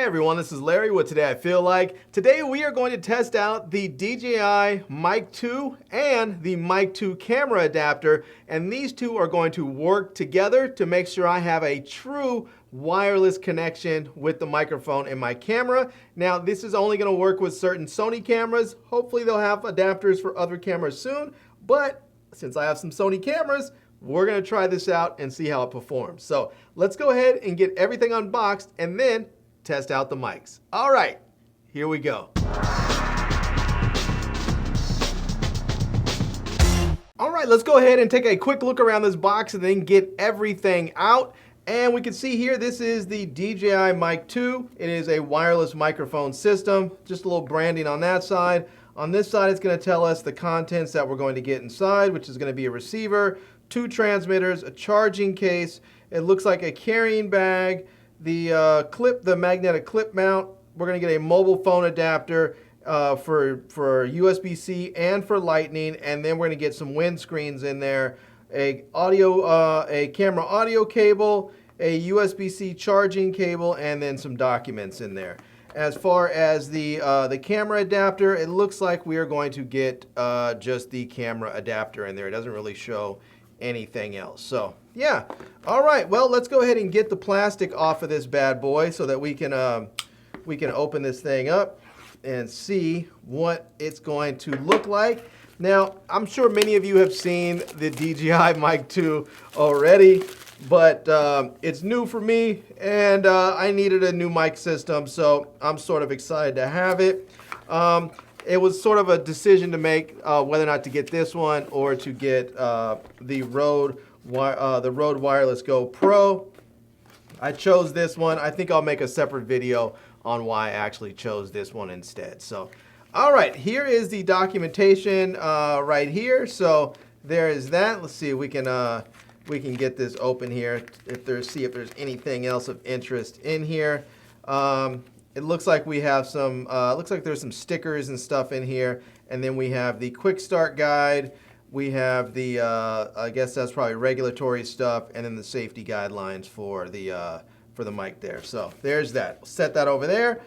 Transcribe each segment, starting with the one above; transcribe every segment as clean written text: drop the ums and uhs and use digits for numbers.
everyone, this is Larry with Today I Feel Like. Today we are going to test out the DJI Mic 2 and the Mic 2 camera adapter, and these two are going to work together to make sure I have a true wireless connection with the microphone in my camera. Now this is only going to work with certain Sony cameras. Hopefully they'll have adapters for other cameras soon, but since I have some Sony cameras, we're going to try this out and see how it performs. So let's go ahead and get everything unboxed and then test out the mics. All right, here we go. All right, let's go ahead and take a quick look around this box and then get everything out. And we can see here, this is the DJI Mic 2. It is a wireless microphone system. Just a little branding on that side. On this side, it's going to tell us the contents that we're going to get inside, which is going to be a receiver, 2 transmitters, a charging case. It looks like a carrying bag, the magnetic clip mount. We're going to get a mobile phone adapter for USB-C and for Lightning, and then we're going to get some windscreens in there, a camera audio cable, a USB-C charging cable, and then some documents in there. As far as the camera adapter, it looks like we are going to get just the camera adapter in there. It doesn't really show anything else. So yeah, all right, well, let's go ahead and get the plastic off of this bad boy so that we can open this thing up and see what it's going to look like. Now, I'm sure many of you have seen the DJI Mic 2 already, but it's new for me, and I needed a new mic system, so I'm sort of excited to have it. It was sort of a decision to make whether or not to get this one or to get the Rode Wireless Go Pro. I chose this one. I think I'll make a separate video on why I actually chose this one instead. So, all right, here is the documentation right here. So there is that. Let's see if we can get this open here. See if there's anything else of interest in here. It looks like we have some, looks like there's some stickers and stuff in here. And then we have the quick start guide. We have the, I guess that's probably regulatory stuff. And then the safety guidelines for the mic there. So there's that. We'll set that over there.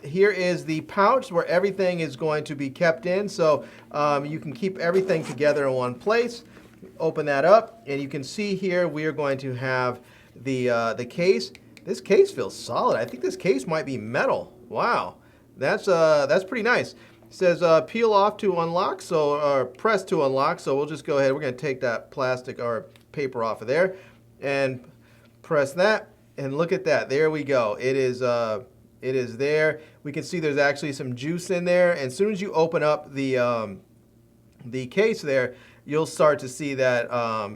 Here is the pouch where everything is going to be kept in. So you can keep everything together in one place. Open that up. And you can see here we are going to have the case. This case feels solid. I think this case might be metal. Wow, that's pretty nice. It says peel off to unlock, or press to unlock. So we'll just go ahead. We're going to take that plastic or paper off of there and press that. And look at that. There we go. It is there. We can see there's actually some juice in there. And as soon as you open up the case there, you'll start to see that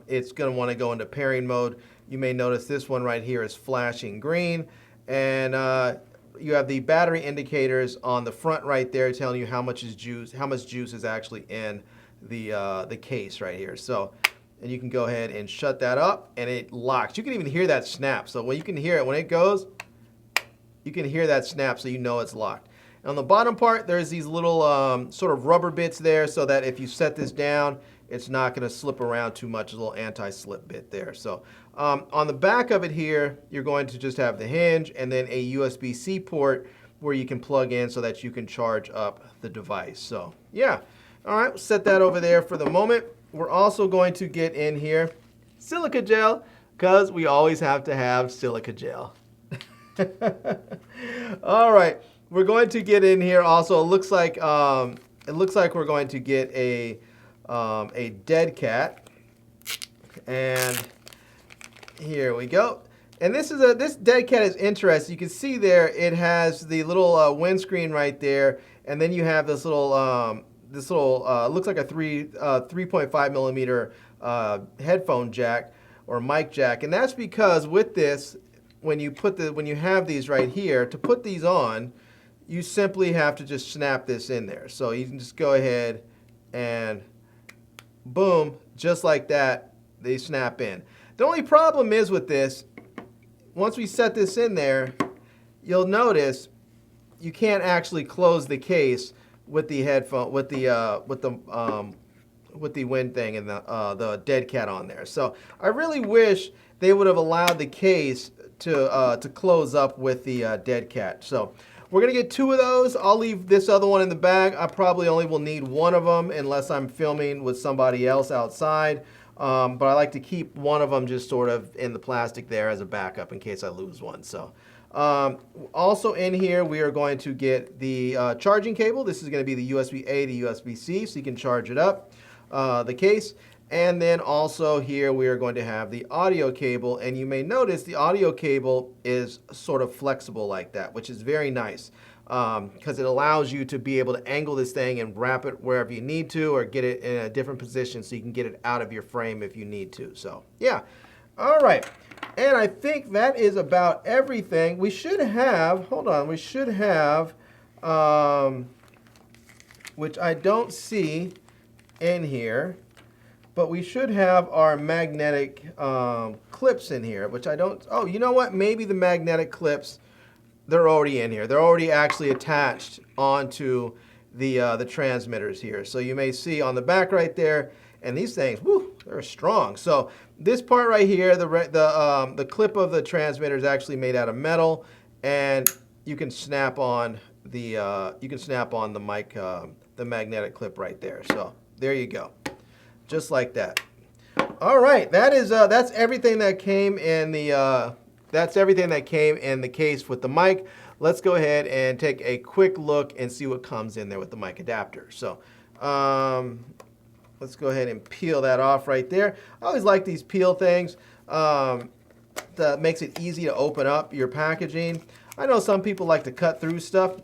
it's going to want to go into pairing mode. You may notice this one right here is flashing green, and you have the battery indicators on the front right there telling you how much juice is actually in the case right here. So, and you can go ahead and shut that up, and it locks. You can even hear that snap. So when you can hear it when it goes, you can hear that snap, so you know it's locked. And on the bottom part, there's these little sort of rubber bits there, so that if you set this down, it's not going to slip around too much. A little anti-slip bit there. So on the back of it here, you're going to just have the hinge and then a USB-C port where you can plug in so that you can charge up the device. So yeah, all right, we'll set that over there for the moment. We're also going to get in here silica gel, because we always have to have silica gel. All right, we're going to get in here also. It looks like we're going to get a dead cat, and here we go. And this dead cat is interesting. You can see there it has the little windscreen right there, and then you have this little looks like a 3.5 millimeter headphone jack or mic jack, and that's because with this, when you have these right here, to put these on, you simply have to just snap this in there. So you can just go ahead and boom, just like that, they snap in. The only problem is with this, once we set this in there, you'll notice you can't actually close the case with the headphone, with the wind thing and the dead cat on there. So I really wish they would have allowed the case to close up with the dead cat. So we're gonna get 2 of those. I'll leave this other one in the bag. I probably only will need 1 of them unless I'm filming with somebody else outside. But I like to keep 1 of them just sort of in the plastic there as a backup in case I lose one. So also in here, we are going to get the charging cable. This is going to be the USB-A to USB-C, so you can charge it up, the case. And then also here, we are going to have the audio cable. And you may notice the audio cable is sort of flexible like that, which is very nice because it allows you to be able to angle this thing and wrap it wherever you need to, or get it in a different position so you can get it out of your frame if you need to. So yeah, all right. And I think that is about everything. We should have, hold on, we should have, which I don't see in here, but we should have our magnetic clips in here, which I don't, oh, you know what? Maybe the magnetic clips, they're already in here. They're already actually attached onto the transmitters here. So you may see on the back right there, and these things, whoo, they're strong. So this part right here, the clip of the transmitter is actually made out of metal, and you can snap on the mic, the magnetic clip right there. So there you go, just like that. All right, that is that's everything that came in the case with the mic. Let's go ahead and take a quick look and see what comes in there with the mic adapter. So let's go ahead and peel that off right there. I always like these peel things. That makes it easy to open up your packaging. I know some people like to cut through stuff.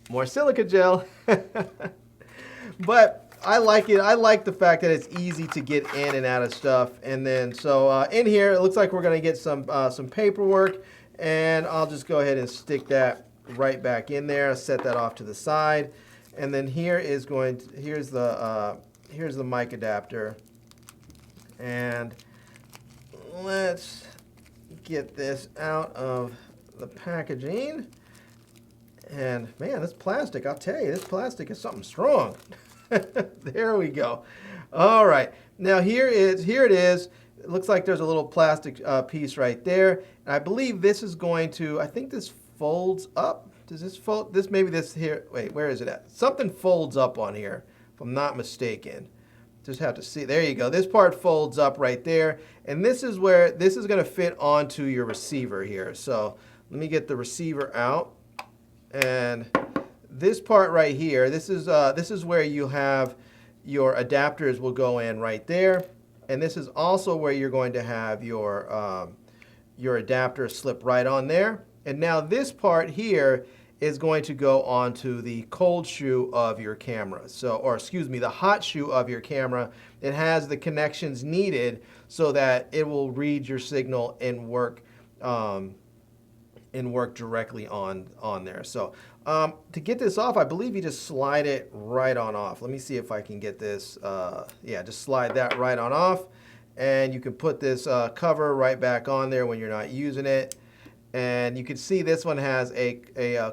More silica gel. But I like it. I like the fact that it's easy to get in and out of stuff. And then so in here, it looks like we're going to get some paperwork. And I'll just go ahead and stick that right back in there. Set that off to the side. And then here is here's the mic adapter, and let's get this out of the packaging. And man, this plastic, I'll tell you, this plastic is something strong. There we go. All right, now here it is. It looks like there's a little plastic piece right there. And I believe this is going to, I think this folds up. Does this fold? Maybe this here, wait, where is it at? Something folds up on here, if I'm not mistaken. Just have to see. There you go. This part folds up right there. And this is where this is going to fit onto your receiver here. So let me get the receiver out. And this part right here, this is where you have your adapters will go in right there. And this is also where you're going to have your adapter slip right on there. And now this part here is going to go onto the cold shoe of your camera. So, or excuse me, the hot shoe of your camera. It has the connections needed so that it will read your signal and work directly on there. So to get this off, I believe you just slide it right on off. Let me see if I can get this. Yeah, just slide that right on off. And you can put this cover right back on there when you're not using it. And you can see this one has a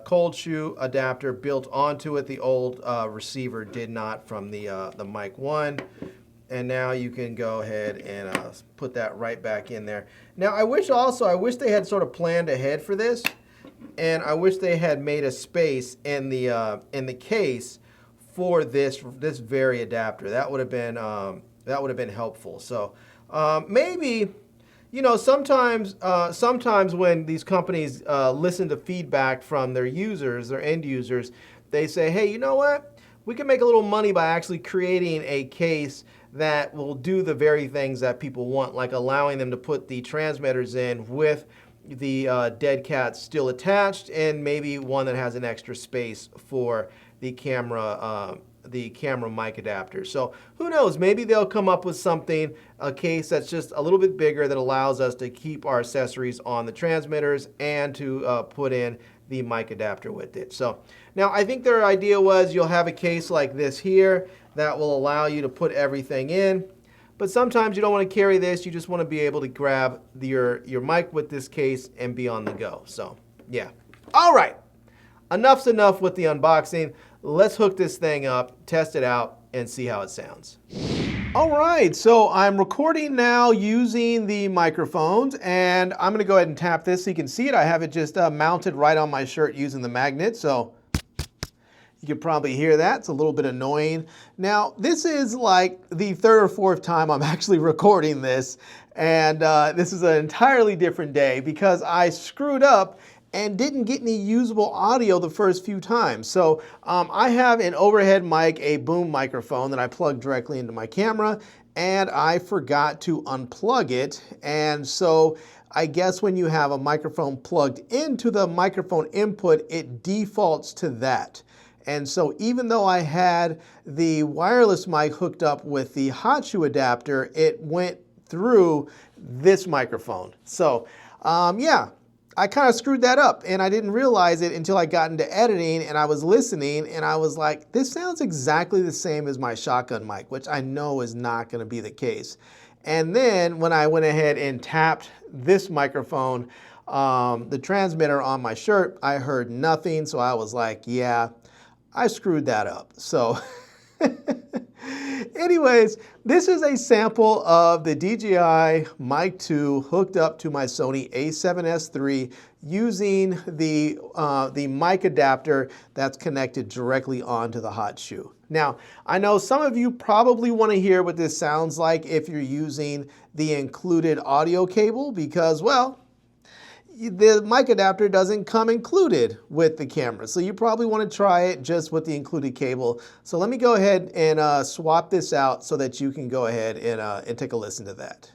cold shoe adapter built onto it. The old receiver did not from the Mic 1. And now you can go ahead and put that right back in there. Now I wish they had sort of planned ahead for this, and I wish they had made a space in the case for this very adapter. That would have been helpful. So maybe. You know, sometimes when these companies listen to feedback from their users, their end users, they say, hey, you know what? We can make a little money by actually creating a case that will do the very things that people want, like allowing them to put the transmitters in with the dead cat still attached, and maybe one that has an extra space for the camera mic adapter. So who knows, maybe they'll come up with something, a case that's just a little bit bigger that allows us to keep our accessories on the transmitters and to put in the mic adapter with it. So now I think their idea was you'll have a case like this here that will allow you to put everything in. But sometimes you don't want to carry this, you just want to be able to grab your mic with this case and be on the go. So yeah. All right, enough's enough with the unboxing. Let's hook this thing up, test it out, and see how it sounds. All right, so I'm recording now using the microphones, and I'm gonna go ahead and tap this so you can see it. I have it just mounted right on my shirt using the magnet, so you can probably hear that. It's a little bit annoying. Now, this is like the third or fourth time I'm actually recording this, and this is an entirely different day because I screwed up and didn't get any usable audio the first few times. So I have an overhead mic, a boom microphone that I plug directly into my camera, and I forgot to unplug it. And so I guess when you have a microphone plugged into the microphone input, it defaults to that. And so even though I had the wireless mic hooked up with the hot shoe adapter, it went through this microphone. So yeah, I kind of screwed that up, and I didn't realize it until I got into editing and I was listening, and I was like, this sounds exactly the same as my shotgun mic, which I know is not going to be the case. And then when I went ahead and tapped this microphone, the transmitter on my shirt, I heard nothing, so I was like, yeah, I screwed that up. So anyways, this is a sample of the DJI Mic 2 hooked up to my Sony a7S III using the mic adapter that's connected directly onto the hot shoe. Now, I know some of you probably want to hear what this sounds like if you're using the included audio cable because, well, the mic adapter doesn't come included with the camera. So you probably want to try it just with the included cable. So let me go ahead and swap this out so that you can go ahead and take a listen to that.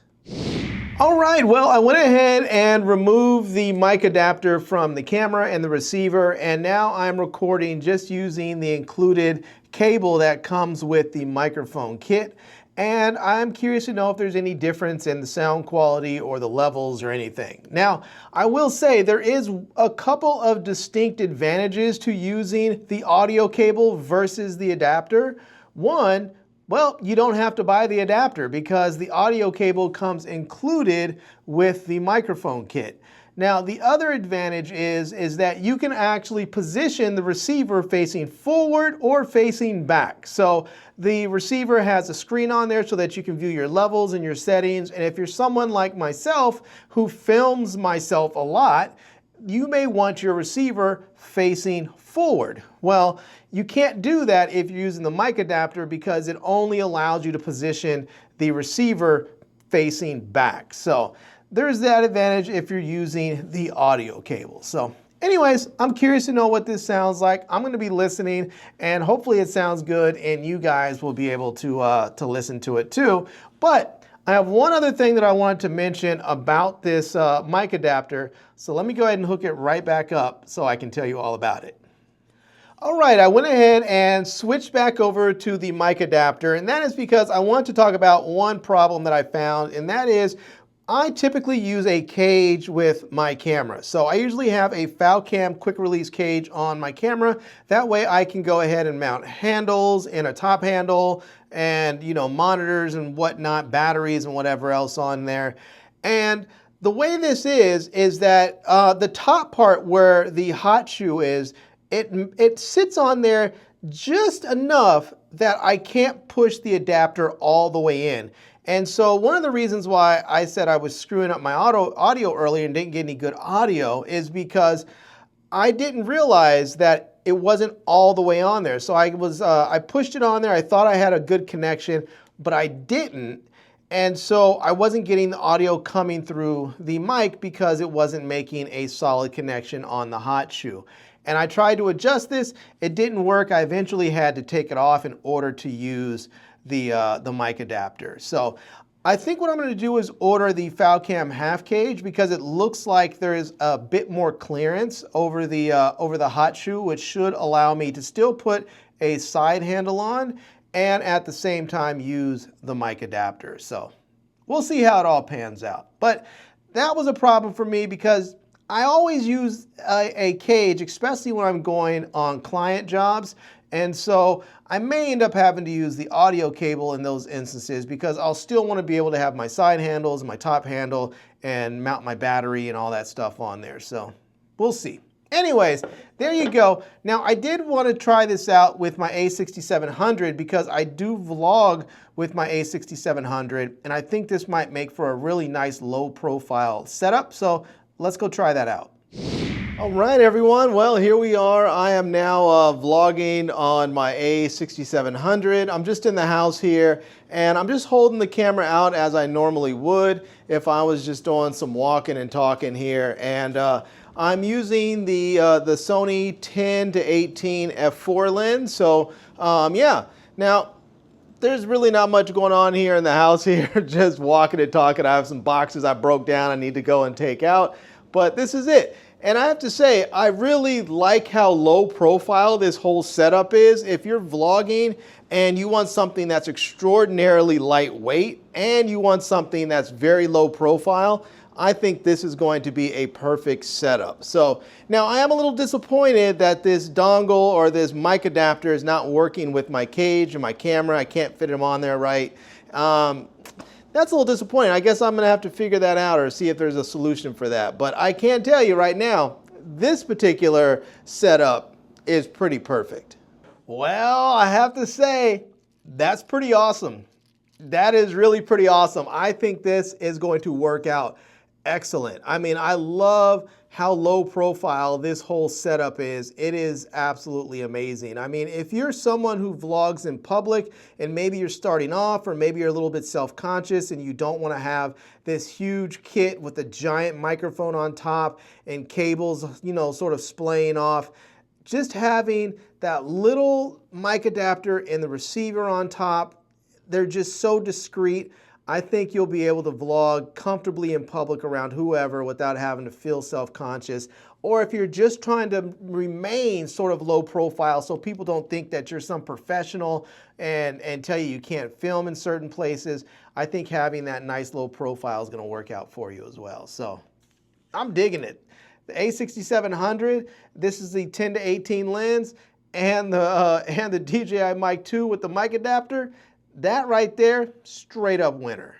All right, well, I went ahead and removed the mic adapter from the camera and the receiver, and now I'm recording just using the included cable that comes with the microphone kit. And I'm curious to know if there's any difference in the sound quality or the levels or anything. Now, I will say there is a couple of distinct advantages to using the audio cable versus the adapter. One, well, you don't have to buy the adapter because the audio cable comes included with the microphone kit. Now, the other advantage is that you can actually position the receiver facing forward or facing back. So the receiver has a screen on there so that you can view your levels and your settings. And if you're someone like myself who films myself a lot, you may want your receiver facing forward. Well, you can't do that if you're using the mic adapter because it only allows you to position the receiver facing back. So there's that advantage if you're using the audio cable. So anyways, I'm curious to know what this sounds like. I'm going to be listening, and hopefully it sounds good, and you guys will be able to listen to it too. But I have one other thing that I wanted to mention about this mic adapter. So let me go ahead and hook it right back up so I can tell you all about it. All right, I went ahead and switched back over to the mic adapter, and that is because I want to talk about one problem that I found, and that is I typically use a cage with my camera. So I usually have a FalCam quick release cage on my camera. That way I can go ahead and mount handles and a top handle and, you know, monitors and whatnot, batteries and whatever else on there. And the way this is that the top part where the hot shoe is, it sits on there just enough that I can't push the adapter all the way in. And so one of the reasons why I said I was screwing up my audio earlier and didn't get any good audio is because I didn't realize that it wasn't all the way on there. So I pushed it on there. I thought I had a good connection, but I didn't. And so I wasn't getting the audio coming through the mic because it wasn't making a solid connection on the hot shoe. And I tried to adjust this. It didn't work. I eventually had to take it off in order to use the mic adapter. So I think what I'm going to do is order the FalCam half cage because it looks like there is a bit more clearance over the hot shoe, which should allow me to still put a side handle on and at the same time use the mic adapter. So we'll see how it all pans out. But that was a problem for me because I always use a cage, especially when I'm going on client jobs. And so I may end up having to use the audio cable in those instances because I'll still want to be able to have my side handles and my top handle and mount my battery and all that stuff on there. So we'll see. Anyways, there you go. Now, I did want to try this out with my a6700 because I do vlog with my a6700, and I think this might make for a really nice low profile setup. So let's go try that out. All right, everyone. Well, here we are. I am now vlogging on my a6700. I'm just in the house here, and I'm just holding the camera out as I normally would if I was just doing some walking and talking here. And I'm using the Sony 10 to 18 f4 lens. So yeah, now there's really not much going on here in the house here, just walking and talking. I have some boxes I broke down I need to go and take out, but this is it. And I have to say, I really like how low profile this whole setup is. If you're vlogging and you want something that's extraordinarily lightweight and you want something that's very low profile, I think this is going to be a perfect setup. So now I am a little disappointed that this dongle or this mic adapter is not working with my cage and my camera. I can't fit them on there right. That's a little disappointing. I guess I'm gonna have to figure that out or see if there's a solution for that. But I can tell you right now, this particular setup is pretty perfect. Well, I have to say, that's pretty awesome. That is really pretty awesome. I think this is going to work out excellent. I mean, I love how low profile this whole setup is. It is absolutely amazing. I mean, if you're someone who vlogs in public and maybe you're starting off or maybe you're a little bit self-conscious and you don't want to have this huge kit with a giant microphone on top and cables, you know, sort of splaying off, just having that little mic adapter and the receiver on top, they're just so discreet. I think you'll be able to vlog comfortably in public around whoever without having to feel self-conscious. Or if you're just trying to remain sort of low profile so people don't think that you're some professional and tell you can't film in certain places, I think having that nice low profile is going to work out for you as well. So I'm digging it. The a6700, this is the 10 to 18 lens, and the DJI Mic 2 with the mic adapter. That right there, straight up winner.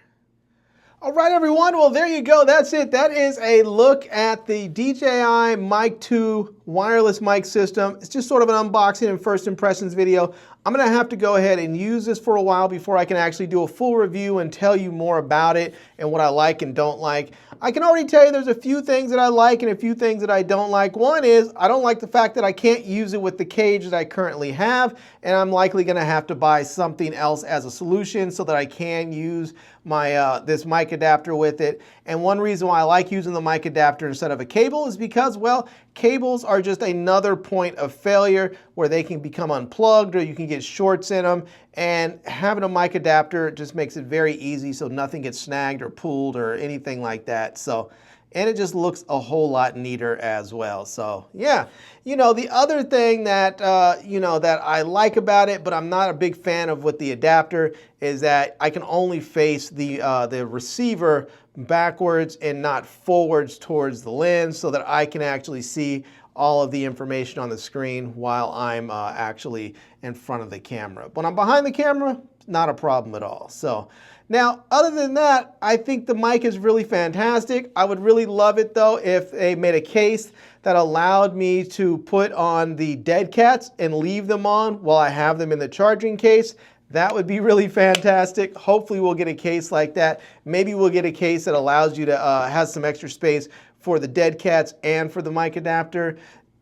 All right, everyone. Well, there you go. That's it. That is a look at the DJI Mic 2 wireless mic system. It's just sort of an unboxing and first impressions video. I'm going to have to go ahead and use this for a while before I can actually do a full review and tell you more about it and what I like and don't like. I can already tell you there's a few things that I like and a few things that I don't like. One is I don't like the fact that I can't use it with the cage that I currently have, and I'm likely going to have to buy something else as a solution so that I can use my this mic adapter with it. And one reason why I like using the mic adapter instead of a cable is because, well, cables are just another point of failure where they can become unplugged or you can get shorts in them, and having a mic adapter just makes it very easy so nothing gets snagged or pulled or anything like that. So, and it just looks a whole lot neater as well. So yeah, you know, the other thing that, you know, that I like about it, but I'm not a big fan of with the adapter, is that I can only face the receiver backwards and not forwards towards the lens so that I can actually see all of the information on the screen while I'm actually in front of the camera. When I'm behind the camera, not a problem at all. So now, other than that, I think the mic is really fantastic. I would really love it though if they made a case that allowed me to put on the dead cats and leave them on while I have them in the charging case. That would be really fantastic. Hopefully we'll get a case like that. Maybe we'll get a case that allows you to have some extra space for the dead cats and for the mic adapter.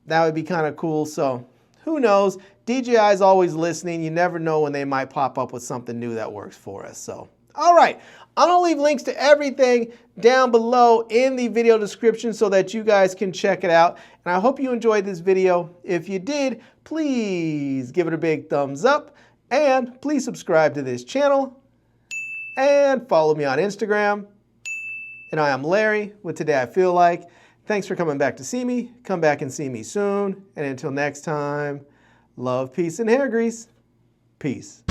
That would be kind of cool. So who knows? DJI is always listening. You never know when they might pop up with something new that works for us. So, all right. I'm going to leave links to everything down below in the video description so that you guys can check it out. And I hope you enjoyed this video. If you did, please give it a big thumbs up. And please subscribe to this channel and follow me on Instagram. And I am Larry with Today I Feel Like. Thanks for coming back to see me. Come back and see me soon. And until next time, love, peace, and hair grease. Peace.